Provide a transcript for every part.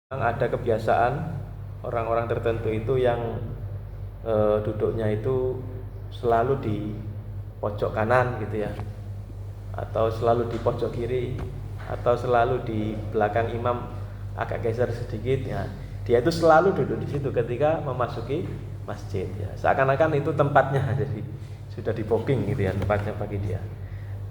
Ada kebiasaan orang-orang tertentu itu yang duduknya itu selalu di pojok kanan gitu ya, atau selalu di pojok kiri, atau selalu di belakang imam agak geser sedikit ya. Dia itu selalu duduk di situ ketika memasuki masjid ya. Seakan-akan itu tempatnya, jadi sudah di booking gitu ya tempatnya bagi dia.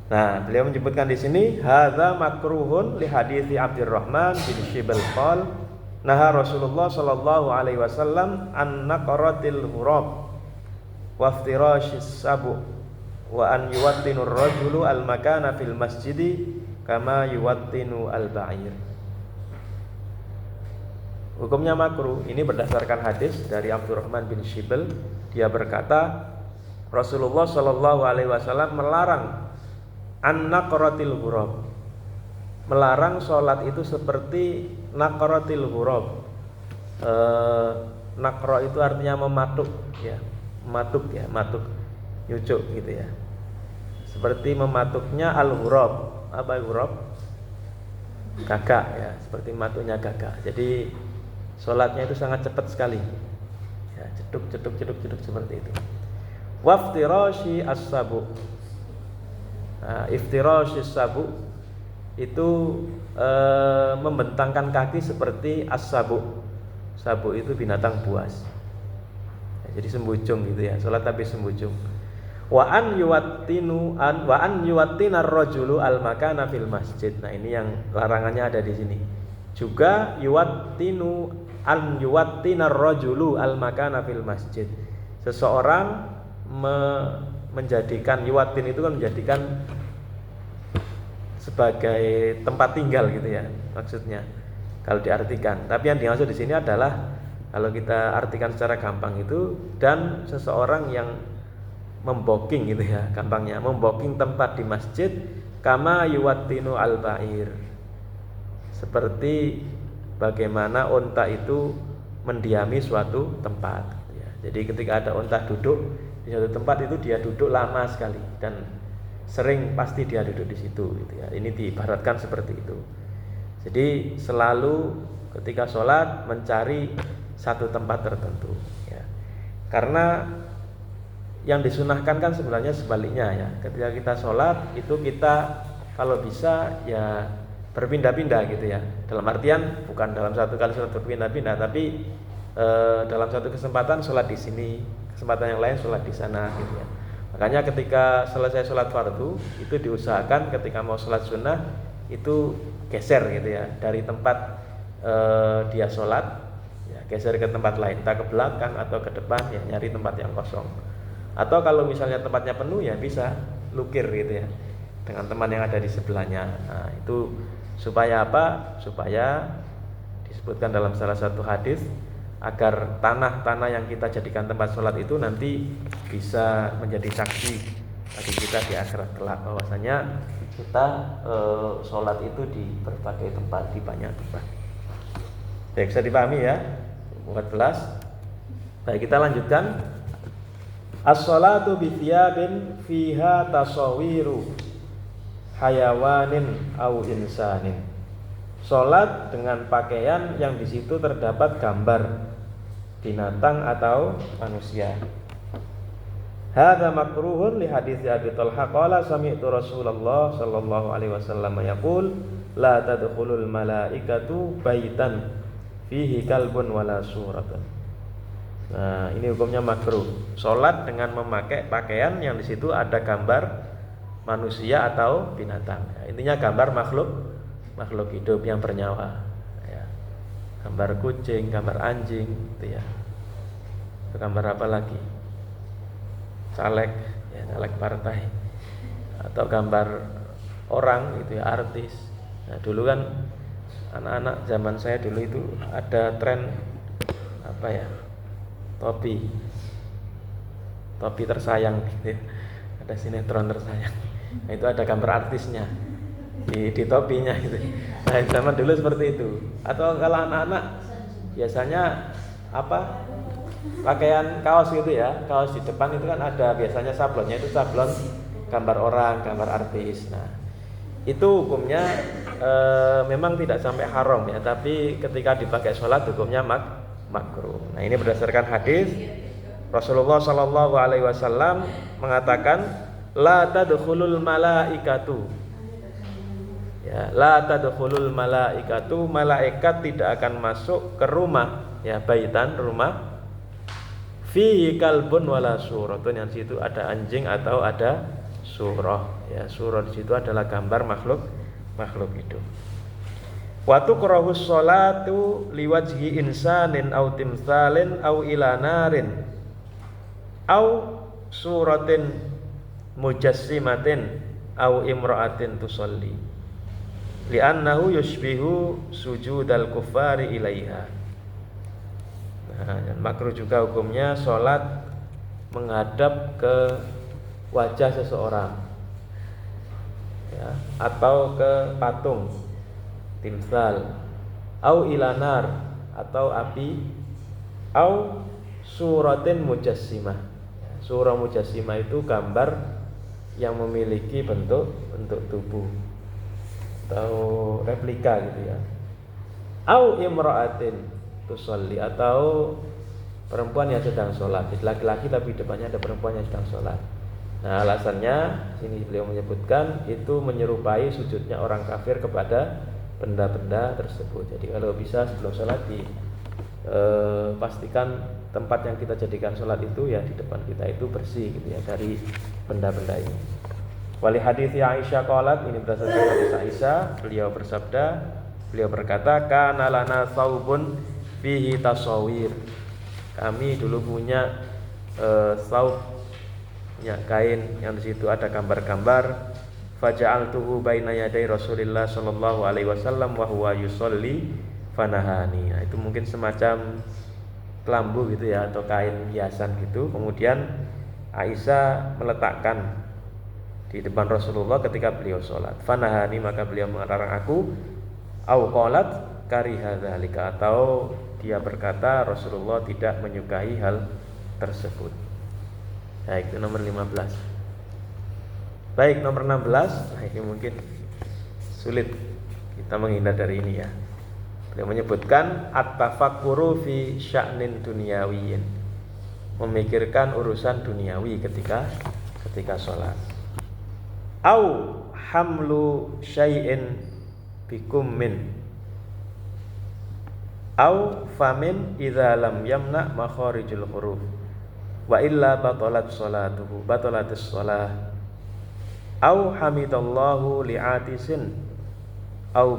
Nah, beliau menyebutkan di sini hadza makruhun li hadithi Abdurrahman bin Shibal qol naha Rasulullah sallallahu alaihi wasallam an naqratil hurab wa iftirashis sabu wa an yuwattinu ar-rajulu al-makana fil masjidi kama yuwattinu al-ba'ir. Hukumnya makruh ini berdasarkan hadis dari Abdurrahman bin Shibal. Dia berkata Rasulullah sallallahu alaihi wasallam melarang an-naqratil hurab, melarang sholat itu seperti naqratil hurab. Naqra itu artinya mematuk ya, matuk nyucuk gitu ya. Seperti mematuknya al-hurab. Apa hurab? Gagak ya, seperti matuknya gagak. Jadi sholatnya itu sangat cepat sekali ya, ceduk seperti itu. Waftirashi as-sabu. Nah, iftirasyis sabu itu membentangkan kaki seperti as-sabu. Sabu itu binatang buas ya, jadi sembujung gitu ya, sholat tapi sembujung. Wa an yuwattina ar-rajulu al-makana fil masjid. Nah, ini yang larangannya ada di sini. Juga yuwattina ar-rajulu al-makana fil masjid. Seseorang menjadikan yuwatin itu kan menjadikan sebagai tempat tinggal gitu ya maksudnya kalau diartikan. Tapi yang dimaksud di sini adalah kalau kita artikan secara gampang itu dan seseorang yang memboking gitu ya, gampangnya memboking tempat di masjid kama yuwattinu al-ba'ir, seperti bagaimana unta itu mendiami suatu tempat ya. Jadi ketika ada unta duduk di suatu tempat itu dia duduk lama sekali dan sering pasti dia duduk di situ gitu ya. Ini diibaratkan seperti itu. Jadi selalu ketika sholat mencari satu tempat tertentu ya. Karena yang disunahkan kan sebenarnya sebaliknya ya. Ketika kita sholat itu kita kalau bisa ya berpindah-pindah gitu ya. Dalam artian bukan dalam satu kali sholat berpindah-pindah, tapi dalam satu kesempatan sholat di sini, kesempatan yang lain sholat di sana gitu ya. Makanya ketika selesai sholat fardu itu diusahakan ketika mau sholat sunnah itu geser gitu ya dari tempat dia sholat ya, geser ke tempat lain, entah ke belakang atau ke depan ya, nyari tempat yang kosong. Atau kalau misalnya tempatnya penuh ya bisa lukir gitu ya dengan teman yang ada di sebelahnya. Nah, itu supaya apa? Supaya disebutkan dalam salah satu hadis agar tanah-tanah yang kita jadikan tempat sholat itu nanti bisa menjadi saksi bagi kita di akhirat kelak bahwasanya kita sholat itu di berbagai tempat, di banyak tempat. Baik, bisa dipahami ya 14. Baik, kita lanjutkan. As-sholatu bi thiyabin fiha tasawiru hayawanin au insanin. Sholat dengan pakaian yang di situ terdapat gambar binatang atau manusia. Hadza makruhun li hadits Abi Thalhah qala sami'tu Rasulullah sallallahu alaihi wasallam yaqul la tadkhulul malaikatu baitan fihi kalbun wala suratun. Nah, ini hukumnya makruh. Sholat dengan memakai pakaian yang di situ ada gambar manusia atau binatang. Ya, intinya gambar makhluk hidup yang bernyawa ya. Gambar kucing, gambar anjing gitu ya. Gambar apa lagi? Caleg ya, caleg partai. Atau gambar orang gitu ya, artis. Nah, dulu kan anak-anak zaman saya dulu itu ada tren apa ya? Topi tersayang gitu ya. Ada sinetron tersayang. Nah, itu ada gambar artisnya di topinya gitu. Nah, zaman dulu seperti itu. Atau kalau anak-anak biasanya apa? Pakaian kaos gitu ya. Kaos di depan itu kan ada biasanya sablonnya itu sablon gambar orang, gambar artis. Nah, itu hukumnya memang tidak sampai haram ya, tapi ketika dipakai sholat hukumnya makruh. Nah ini berdasarkan hadis Rasulullah Shallallahu Alaihi Wasallam mengatakan la tadkhulul malaikatu, ya, la tadkhulul malaikatu, malaikat tidak akan masuk ke rumah, ya, baitan, rumah, fihi kalbun wala suratun, yang situ ada anjing atau ada surah, ya, surah di situ adalah gambar makhluk hidup. Wa tukrahus sholatu liwajhi insanin au timsalin au ilanarin au suratin mujassimatin au imra'atin tusalli li'annahu yushbihu sujudal kuffari ilaiha. Nah, dan makruh juga hukumnya sholat menghadap ke wajah seseorang, ya, atau ke patung, timsal, au ilanar atau api, au suratin mujassimah. Surah mujassimah itu gambar yang memiliki bentuk tubuh atau replika gitu ya. Au imra'atin tusalli, atau perempuan yang sedang sholat, laki-laki tapi depannya ada perempuan yang sedang sholat. Nah alasannya sini beliau menyebutkan itu menyerupai sujudnya orang kafir kepada benda-benda tersebut. Jadi kalau bisa sebelum sholat pastikan tempat yang kita jadikan sholat itu ya di depan kita itu bersih gitu ya dari benda-benda ini. Wali hadits Aisyah qalat, ini berdasarkan hadis Aisyah, beliau bersabda, beliau berkata, kana lana saubun fihi tasawir. Kami dulu punya saub, ya, kain yang di situ ada gambar-gambar. Faja'altuhu baina yaday Rasulillah sallallahu alaihi wasallam wa huwa yusolli fanahani. Nah, itu mungkin semacam kelambu gitu ya, atau kain hiasan gitu. Kemudian Aisyah meletakkan di depan Rasulullah ketika beliau sholat. Fanahani, maka beliau melarang aku. Au qalat kariha dzalika, atau dia berkata Rasulullah tidak menyukai hal tersebut. Baik, itu nomor 15. Baik, nomor 16. Nah, ini mungkin sulit kita menghindar dari ini ya. Beliau menyebutkan at-tafakkuru fi sya'nin dunyawiyin, memikirkan urusan duniawi ketika sholat. Au hamlu syai'in bikum min au famin idza lam yamna makharijul huruf wa illa batalat sholatuhu, batalatis shalah. Au hamidallahu li'atisin au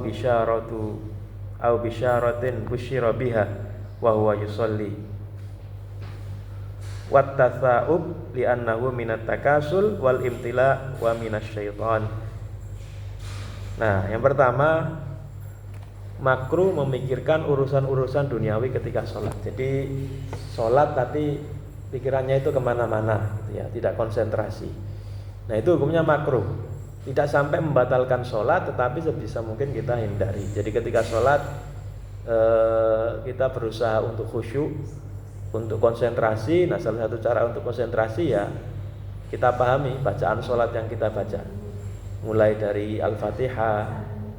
bisyaratin busyira biha wa huwa yusolli wat tasa'ub li'annahu minat takasul wal imtila wa minasyaitan. Nah, yang pertama, makruh memikirkan urusan-urusan duniawi ketika sholat. Jadi sholat tapi pikirannya itu kemana-mana gitu ya, tidak konsentrasi. Nah itu hukumnya makruh. Tidak sampai membatalkan sholat, tetapi sebisa mungkin kita hindari. Jadi ketika sholat kita berusaha untuk khusyuk, untuk konsentrasi. Nah salah satu cara untuk konsentrasi ya kita pahami bacaan sholat yang kita baca, mulai dari Al-Fatihah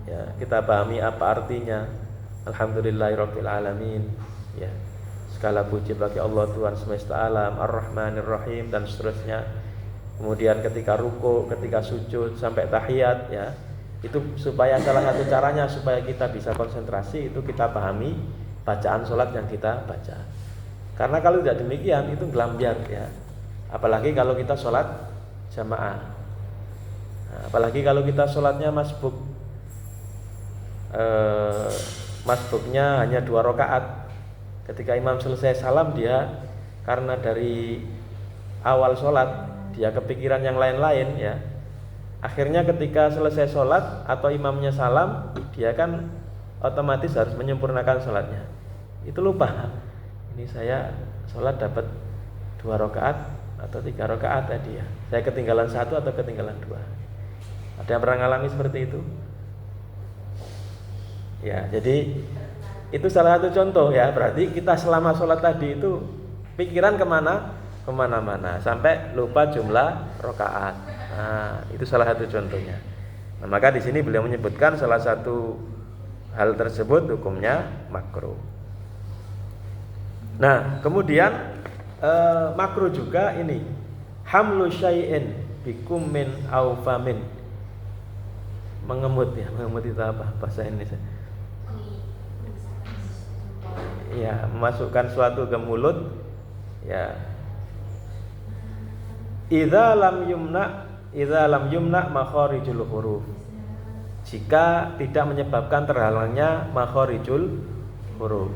ya, kita pahami apa artinya. Alhamdulillahirabbil alamin, ya, segala puji bagi Allah Tuhan semesta alam, Ar-Rahmanir Rahim, dan seterusnya. Kemudian ketika ruku, ketika sujud sampai tahiyat ya, itu supaya salah satu caranya supaya kita bisa konsentrasi itu kita pahami bacaan sholat yang kita baca. Karena kalau tidak demikian itu gelambiar ya. Apalagi kalau kita sholat jamaah. Nah, apalagi kalau kita sholatnya masbuk, masbuknya hanya 2 rakaat. Ketika imam selesai salam, dia karena dari awal sholat dia kepikiran yang lain-lain ya. Akhirnya ketika selesai sholat atau imamnya salam, dia kan otomatis harus menyempurnakan sholatnya. Itu lupa, ini saya sholat dapat 2 rakaat atau 3 rakaat tadi ya, saya ketinggalan 1 atau ketinggalan 2. Ada yang pernah mengalami seperti itu? Ya, jadi itu salah satu contoh ya. Berarti kita selama sholat tadi itu pikiran kemana-mana sampai lupa jumlah rakaat. Nah, itu salah satu contohnya. Nah, maka di sini beliau menyebutkan salah satu hal tersebut hukumnya makruh. Nah, kemudian makruh juga ini hamlu syai'in bikum min au famin. Mengemut ya, mengemut itu apa bahasa Indonesia? Ya, memasukkan suatu ke mulut ya. Idza lam yumna makharijul huruf. Jika tidak menyebabkan terhalangnya makharijul huruf.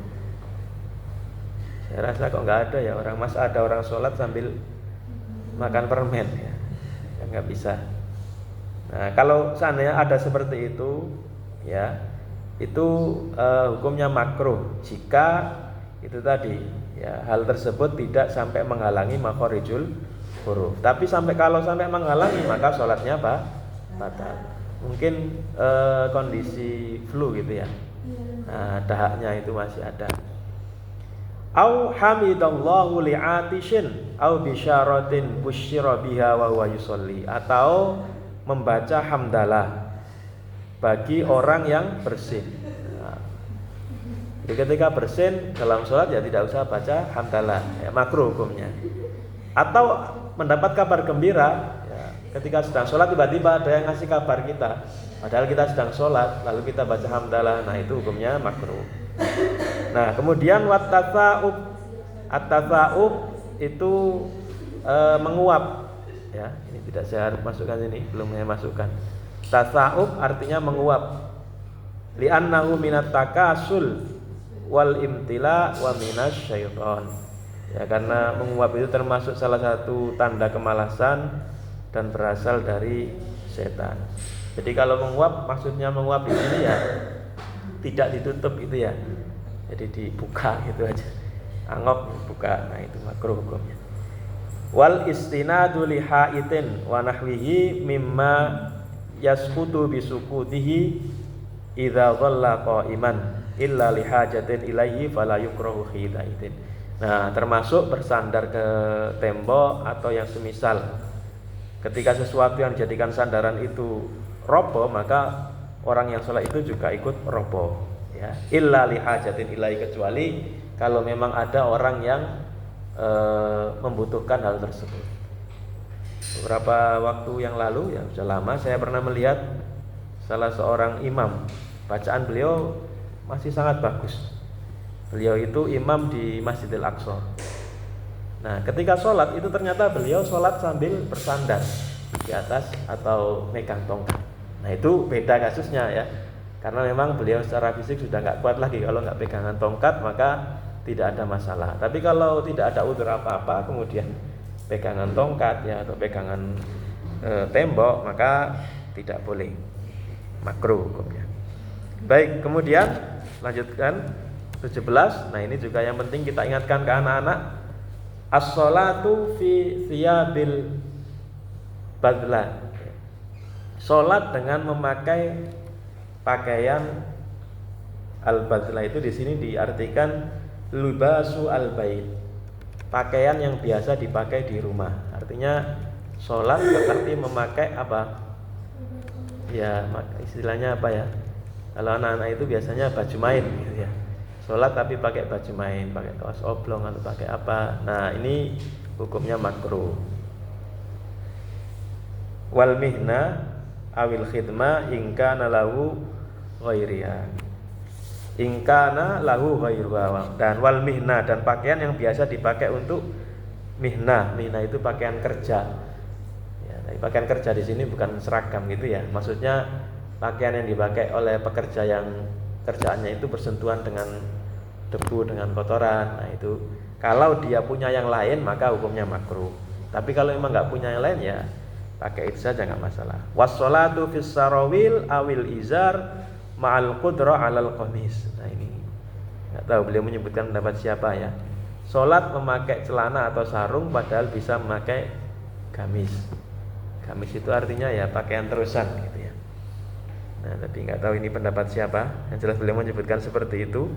Saya rasa kok nggak ada ya orang, masa ada orang sholat sambil makan permen ya, nggak bisa. Nah, kalau seandainya ada seperti itu ya, itu hukumnya makruh jika itu tadi ya, hal tersebut tidak sampai menghalangi makharijul huruf. Tapi kalau sampai menghalangi maka sholatnya batal. Mungkin kondisi flu gitu ya, nah, dahaknya itu masih ada. Au hamidallahu li'atishin au bisyaratin busyira biha wa huwa yusolli, atau membaca hamdalah bagi orang yang bersin. Nah, jadi ketika bersin dalam sholat ya tidak usah baca hamdalah, ya, makruh hukumnya. Atau mendapat kabar gembira ya, ketika sedang sholat tiba-tiba ada yang ngasih kabar kita, padahal kita sedang sholat lalu kita baca hamdalah, nah itu hukumnya makruh. Nah, kemudian at-tasa'ub itu menguap ya. Ini tidak saya masukkan ini, belum saya masukkan. Tasa'ub artinya menguap. Li'annahu minat takasul wal imtila wa minasyaiton. Ya, karena menguap itu termasuk salah satu tanda kemalasan dan berasal dari setan. Jadi kalau menguap, maksudnya menguap di sini ya tidak ditutup gitu ya, jadi dibuka gitu aja, angop buka, nah itu makruh hukumnya. Wal istinadu li haitin wa nahwihi mimma yasqutu bisukutihi idza dhalla qa'iman illa li hajatin ilaihi fala yukrahu khidaitin. Nah, termasuk bersandar ke tembok atau yang semisal. Ketika sesuatu yang dijadikan sandaran itu roboh, maka orang yang sholat itu juga ikut roboh ya. Illa lihajatin ilai, kecuali kalau memang ada orang yang membutuhkan hal tersebut. Beberapa waktu yang lalu ya, sudah lama, saya pernah melihat salah seorang imam, bacaan beliau masih sangat bagus. Beliau itu imam di Masjidil Aqsa. Nah, ketika sholat itu ternyata beliau sholat sambil bersandar di atas atau megang tongkat. Nah, itu beda kasusnya ya, karena memang beliau secara fisik sudah nggak kuat lagi. Kalau nggak pegangan tongkat maka tidak ada masalah. Tapi kalau tidak ada udzur apa-apa, kemudian pegangan tongkat ya atau pegangan tembok, maka tidak boleh, makruh hukumnya. Baik, kemudian lanjutkan 17. Nah, ini juga yang penting kita ingatkan ke anak-anak. As-sholatu fi thiyabil badlan. Sholat dengan memakai pakaian al-badla, itu di sini diartikan libasu al-bait, pakaian yang biasa dipakai di rumah. Artinya sholat berarti memakai apa? Ya, istilahnya apa ya? Kalau anak-anak itu biasanya baju main gitu ya. Sholat tapi pakai baju main, pakai kaos oblong atau pakai apa. Nah, ini hukumnya makruh. Wal mihna awil khidmah ingkana lahu ghairiha, ingkana lahu ghairuha. Dan wal mihna, dan pakaian yang biasa dipakai untuk mihna. Mihna itu pakaian kerja ya, tapi pakaian kerja di sini bukan seragam gitu ya, maksudnya pakaian yang dipakai oleh pekerja yang kerjaannya itu bersentuhan dengan debu, dengan kotoran. Nah, itu kalau dia punya yang lain maka hukumnya makruh. Tapi kalau memang nggak punya yang lain ya pakai itu saja, nggak masalah. Wassolatu fis sarawil awil izar ma'al qudra 'alal qamis. Nah, ini nggak tahu beliau menyebutkan pendapat siapa ya. Salat memakai celana atau sarung padahal bisa memakai gamis. Gamis itu artinya ya pakaian terusan gitu ya. Nah, tapi nggak tahu ini pendapat siapa. Yang jelas beliau menyebutkan seperti itu.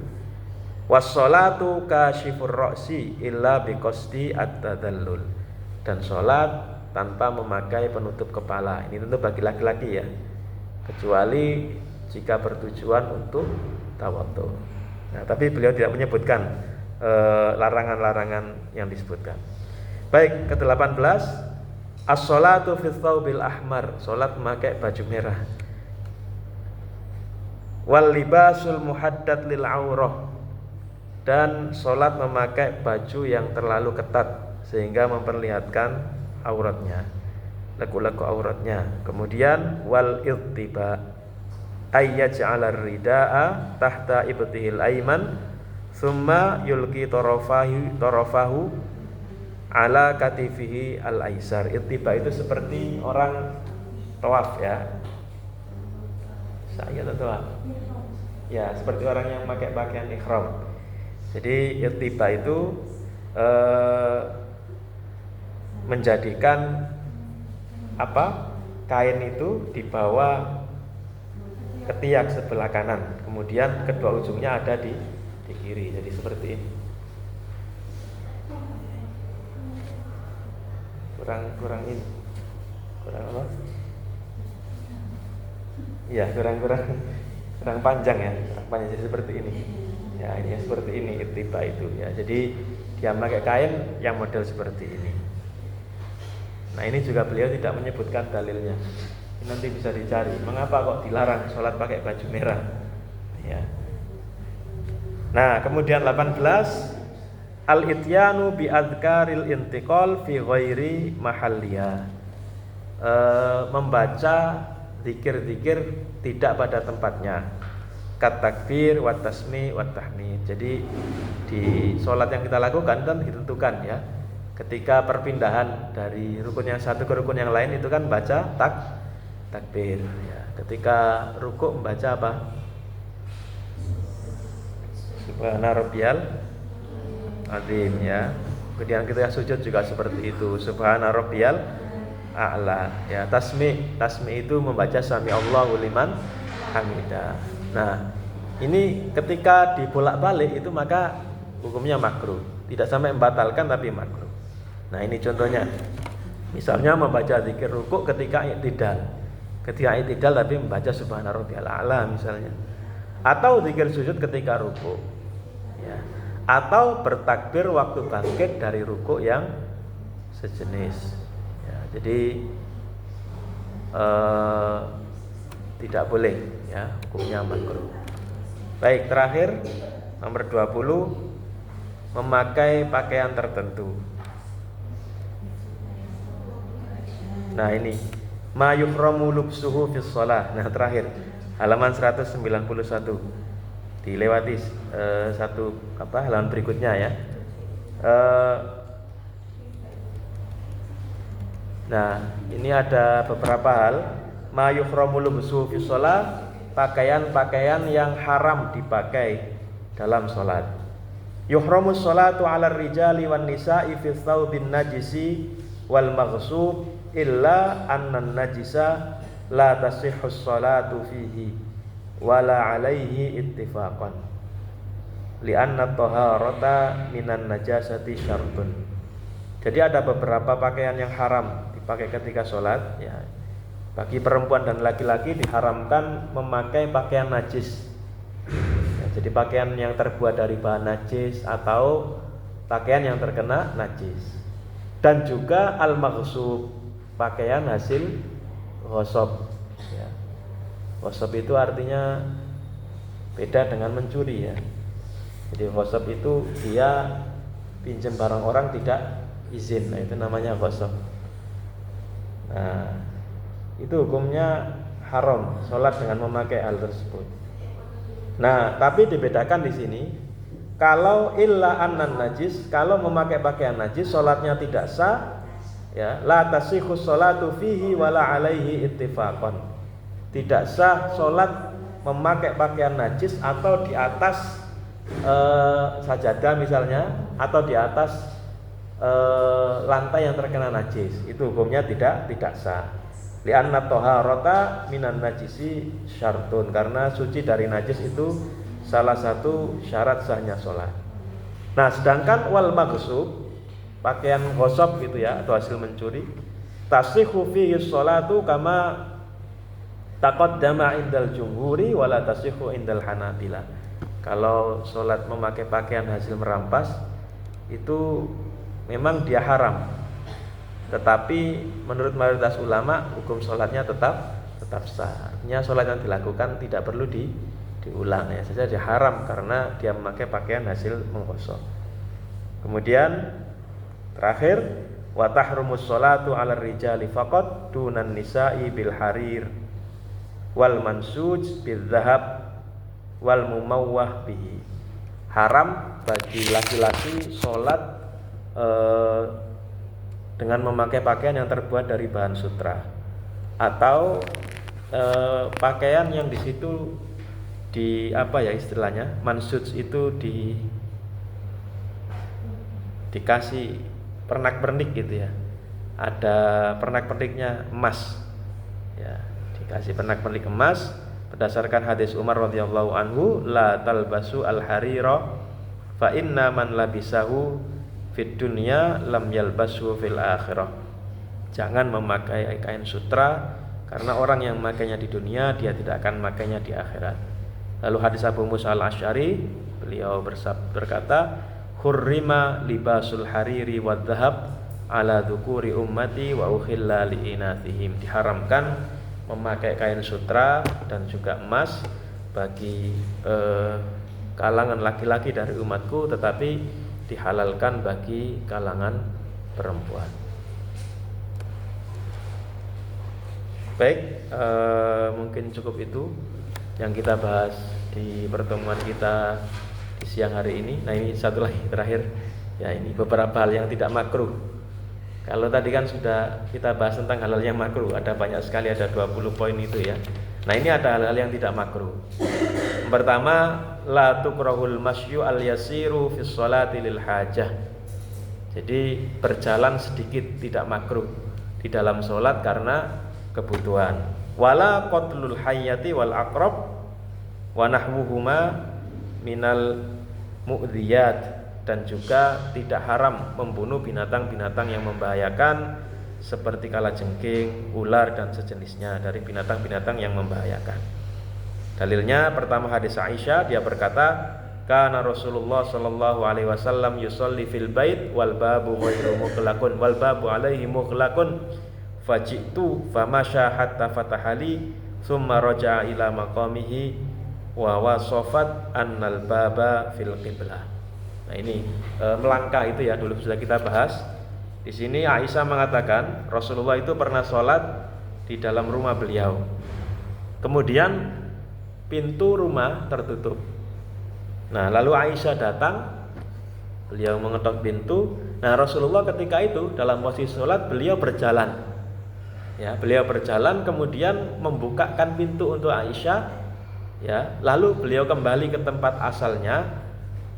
Wassolatu kasyifur ra'si illa biqasdi at-tadallul. Dan sholat tanpa memakai penutup kepala. Ini tentu bagi laki-laki ya. kecuali jika bertujuan untuk tawadhu. Nah, tapi beliau tidak menyebutkan larangan-larangan yang disebutkan. Baik, ke-18, as-sholatu fi thawbil ahmar, salat memakai baju merah. Wal libasul muhaddad lil aurah, dan salat memakai baju yang terlalu ketat sehingga memperlihatkan auratnya, lekuk-lekuk auratnya. Kemudian wal ittiba ayyaj'ala ridaa tahta ibtihil aiman thumma yulqi tarafahu ala katifihi al aisar. Ittiba itu seperti orang tawaf ya. Saya tawaf. Ya, seperti orang yang pakai pakaian ihram. Jadi ittiba itu menjadikan kain itu dibawa ketiak sebelah kanan, kemudian kedua ujungnya ada di kiri. Jadi seperti ini. Kurang ini. Kurang apa? Ya, kurang panjang ya. Kurang panjang, jadi seperti ini. Ya, ini seperti ini ittiba itu ya. Jadi dia pakai kain yang model seperti ini. Nah, ini juga beliau tidak menyebutkan dalilnya. Nanti bisa dicari mengapa kok dilarang sholat pakai baju merah ya. Nah, kemudian 18, al-ityanu bi adzkaril intiqal fi ghairi mahalliha, membaca zikir-zikir tidak pada tempatnya, kat takbir wa tasmi wa tahmid. Jadi di sholat yang kita lakukan kan ditentukan ya, ketika perpindahan dari rukun yang satu ke rukun yang lain itu kan baca takbir ya. Ketika rukuk membaca apa? Subhana rabbiyal azim ya. Kemudian ketika sujud juga seperti itu, subhana rabbiyal a'la ya. Tasmi itu membaca sami Allahu liman hamidah. Nah, ini ketika dibolak-balik itu maka hukumnya makruh. Tidak sampai membatalkan tapi makruh. Nah, ini contohnya. Misalnya membaca zikir rukuk ketika i'tidal tapi membaca subhana rabbiyal a'la misalnya, atau zikir sujud ketika rukuk ya, atau bertakbir waktu bangkit dari rukuk yang sejenis ya. Jadi tidak boleh ya, hukumnya makruh. Baik, terakhir nomor 20, memakai pakaian tertentu. Nah, ini ma yuhramu lubsuhu fis shalah. Nah, terakhir halaman 191. Dilewati halaman berikutnya ya. Nah, ini ada beberapa hal. Ma yuhramu lubsuhu fis shalah, pakaian-pakaian yang haram dipakai dalam salat. Yuhramu sholatu 'ala rijali wan nisa'i fi thawbin najisi wal maghsub illa annan najisa la tasihhu sholatu fihi wala alaihi ittifaqan li'anna taharata minan najasati syartun. Jadi ada beberapa pakaian yang haram dipakai ketika sholat ya. Bagi perempuan dan laki-laki diharamkan memakai pakaian najis ya, jadi pakaian yang terbuat dari bahan najis atau pakaian yang terkena najis. Dan juga al-maghsub, pakaian hasil ghosab ya. Ghosab itu artinya beda dengan mencuri ya. Jadi ghosab itu dia pinjam barang orang tidak izin, nah itu namanya ghosab. Nah, itu hukumnya haram sholat dengan memakai hal tersebut. Nah, tapi dibedakan di sini. Kalau illa annan najis, kalau memakai pakaian najis sholatnya tidak sah ya, la tasihhu sholatu fihi wala alaihi ittifaqan. Tidak sah sholat memakai pakaian najis atau di atas sajadah misalnya, atau di atas lantai yang terkena najis. Itu hukumnya tidak sah. Li'anna taharata minan najisi syartun, karena suci dari najis itu salah satu syarat sahnya sholat. Nah, sedangkan wal maghsub, pakaian ghosab gitu ya, atau hasil mencuri, tasihhu fihi sholatu kama Taqaddama indal jumhuri wala tasihhu indal hanabila. Kalau sholat memakai pakaian hasil merampas itu memang dia haram, tetapi menurut mayoritas ulama hukum sholatnya tetap sah. Artinya sholat yang dilakukan tidak perlu diulang, ya saja dia haram karena dia memakai pakaian hasil menggosok. Kemudian terakhir, wa tahrumus sholatu 'alal rijali faqat dunan nisa'i bil harir wal mansuj bil zahab wal mumawwah bihi. Haram bagi laki-laki sholat dengan memakai pakaian yang terbuat dari bahan sutra atau pakaian yang di situ istilahnya mansuj itu dikasih pernak-pernik gitu ya. Ada pernak-perniknya emas. Ya, dikasih pernak-pernik emas berdasarkan hadis Umar radhiyallahu anhu, la talbasu al-harira fa inna man labisahu fid dunya lam yalbasu fil akhirah. Jangan memakai kain sutra karena orang yang memakainya di dunia dia tidak akan memakainya di akhirat. Lalu hadis Abu Musa al-Asy'ari, beliau berkata, hurrima libasul hariri wad dhahab ala dzukuri ummati wa ukhilla li inathihim. Diharamkan memakai kain sutra dan juga emas bagi kalangan laki-laki dari umatku, tetapi dihalalkan bagi kalangan perempuan. Baik, mungkin cukup itu yang kita bahas di pertemuan kita di siang hari ini. Nah, ini satu lagi terakhir. Ya, ini beberapa hal yang tidak makruh. Kalau tadi kan sudah kita bahas tentang hal-hal yang makruh, ada banyak sekali, ada 20 poin itu ya. Nah, ini ada hal-hal yang tidak makruh. Yang pertama, la tukrahul masyu al yasiru fi sholati lil hajah. Jadi berjalan sedikit tidak makruh di dalam sholat karena kebutuhan. Wala qatlul hayyati wal aqrab wa nahwuhuma minal mu'dhiyat, dan juga tidak haram membunuh binatang-binatang yang membahayakan seperti kalajengking, ular dan sejenisnya dari binatang-binatang yang membahayakan. Dalilnya pertama hadis Aisyah, dia berkata, kana Rasulullah sallallahu alaihi wasallam yusolli fil bait wal babu ghairu mughlaqun wal babu alaihi mughlaqun faji'tu famasya hatta fatahali thumma raja'a ila maqamihi wa wasafat annal baba fil qiblah. Nah, ini melangkah itu ya, dulu sudah kita bahas. Di sini Aisyah mengatakan Rasulullah itu pernah sholat di dalam rumah beliau. Kemudian pintu rumah tertutup. Nah, lalu Aisyah datang, beliau mengetok pintu. Nah, Rasulullah ketika itu dalam posisi sholat, beliau berjalan. Ya, beliau berjalan kemudian membukakan pintu untuk Aisyah. Ya, lalu beliau kembali ke tempat asalnya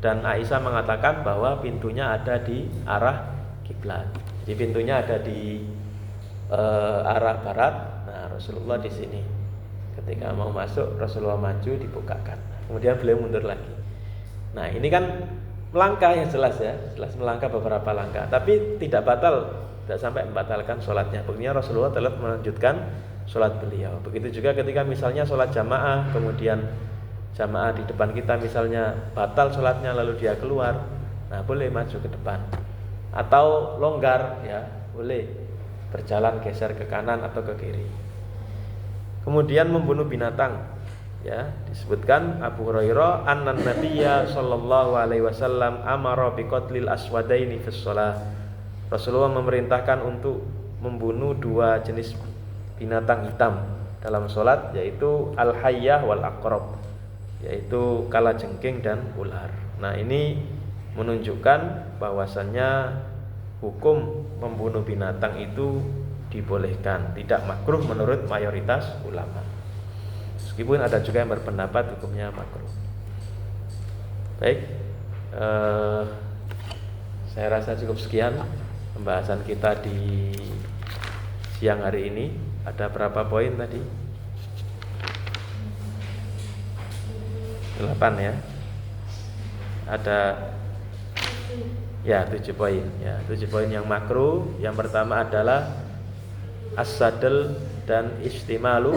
dan Aisyah mengatakan bahwa pintunya ada di arah kiblat. Jadi pintunya ada di arah barat. Nah, Rasulullah di sini. Ketika mau masuk, Rasulullah maju dibukakan. Kemudian beliau mundur lagi. Nah, ini kan melangkah yang jelas ya, jelas melangkah beberapa langkah, tapi tidak batal, tidak sampai membatalkan sholatnya. Buktinya Rasulullah telah melanjutkan sholat beliau. Begitu juga ketika misalnya sholat jamaah, kemudian jamaah di depan kita misalnya batal sholatnya lalu dia keluar, nah boleh maju ke depan. Atau longgar ya, boleh berjalan geser ke kanan atau ke kiri. Kemudian membunuh binatang, ya, disebutkan Abu Hurairah annan nabiyya sallallahu alaihi wasallam amara biqatlil aswadaini fis shalah. Rasulullah memerintahkan untuk membunuh dua jenis binatang hitam dalam sholat, yaitu al-hayyah wal aqrab, yaitu kalajengking dan ular. Nah, ini menunjukkan bahwasannya hukum membunuh binatang itu dibolehkan, tidak makruh menurut mayoritas ulama. Meskipun ada juga yang berpendapat hukumnya makruh. Baik, saya rasa cukup sekian pembahasan kita di siang hari ini. Ada berapa poin tadi? 8 ya. Ada ya 7 poin ya. 7 poin yang makruh. Yang pertama adalah as-sadl dan istimalu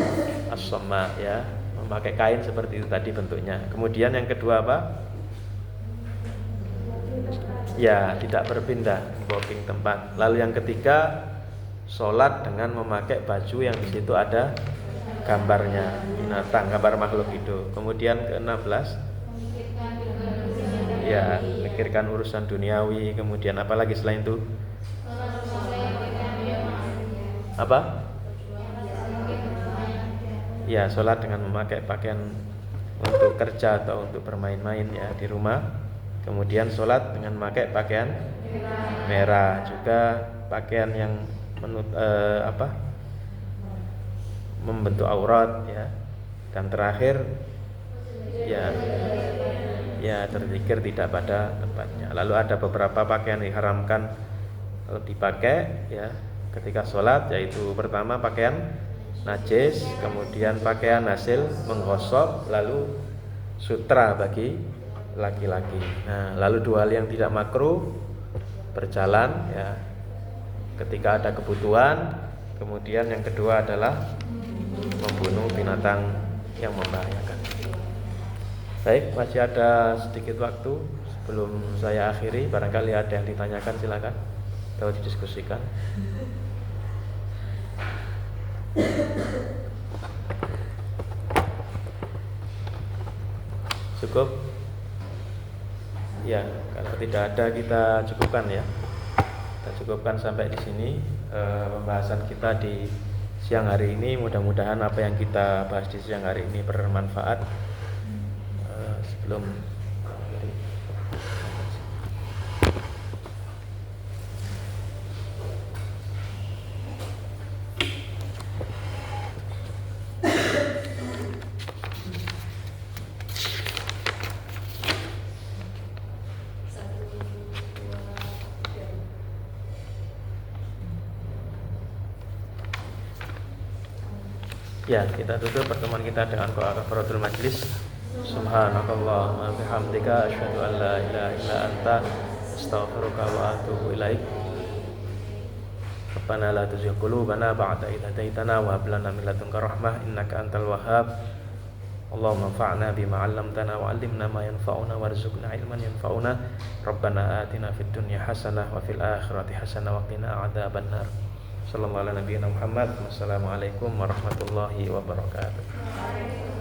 as-samma ya, memakai kain seperti itu tadi bentuknya. Kemudian yang kedua apa? Ya, tidak berpindah, walking tempat. Lalu yang ketiga, sholat dengan memakai baju yang di situ ada gambarnya binatang, gambar makhluk hidup. Kemudian ke-16, ya, mikirkan urusan duniawi. Kemudian apa lagi selain itu? Apa? Ya, sholat dengan memakai pakaian untuk kerja atau untuk bermain-main ya di rumah. Kemudian sholat dengan memakai pakaian merah, juga pakaian yang membentuk aurat ya. Dan terakhir ya terzikir tidak pada tempatnya. Lalu ada beberapa pakaian diharamkan dipakai ya ketika sholat, yaitu pertama pakaian najis, kemudian pakaian hasil menggosok, lalu sutra bagi laki-laki. Nah, lalu dua hal yang tidak makruh, berjalan ya ketika ada kebutuhan. Kemudian yang kedua adalah membunuh binatang yang membahayakan. Baik, masih ada sedikit waktu sebelum saya akhiri. Barangkali ada yang ditanyakan, silakan atau didiskusikan. Cukup? Ya, kalau tidak ada kita cukupkan ya. Kita cukupkan sampai di sini pembahasan kita di siang hari ini. Mudah-mudahan apa yang kita bahas di siang hari ini bermanfaat. Sebelum ya, kita tutup pertemuan kita dengan doa kafaratul majlis. Subhanakallahumma bihamdika asyhadu an la ilaha illa anta astaghfiruka wa atubu ilaik. Rabbana la tuzigh qulubana ba'da idh hadaitana wa hab lana min ladunka rahmah innaka antal wahhab. Allahumma anfa'na bima 'allamtana wa 'allimna ma yanfa'una warzuqna 'ilman yanfa'una. Rabbana atina fid dunya hasanah wa fil akhirati hasanah wa qina adzabannar. Sallallahu alaihi wa sallam Muhammad. Wassalamualaikum warahmatullahi wabarakatuh.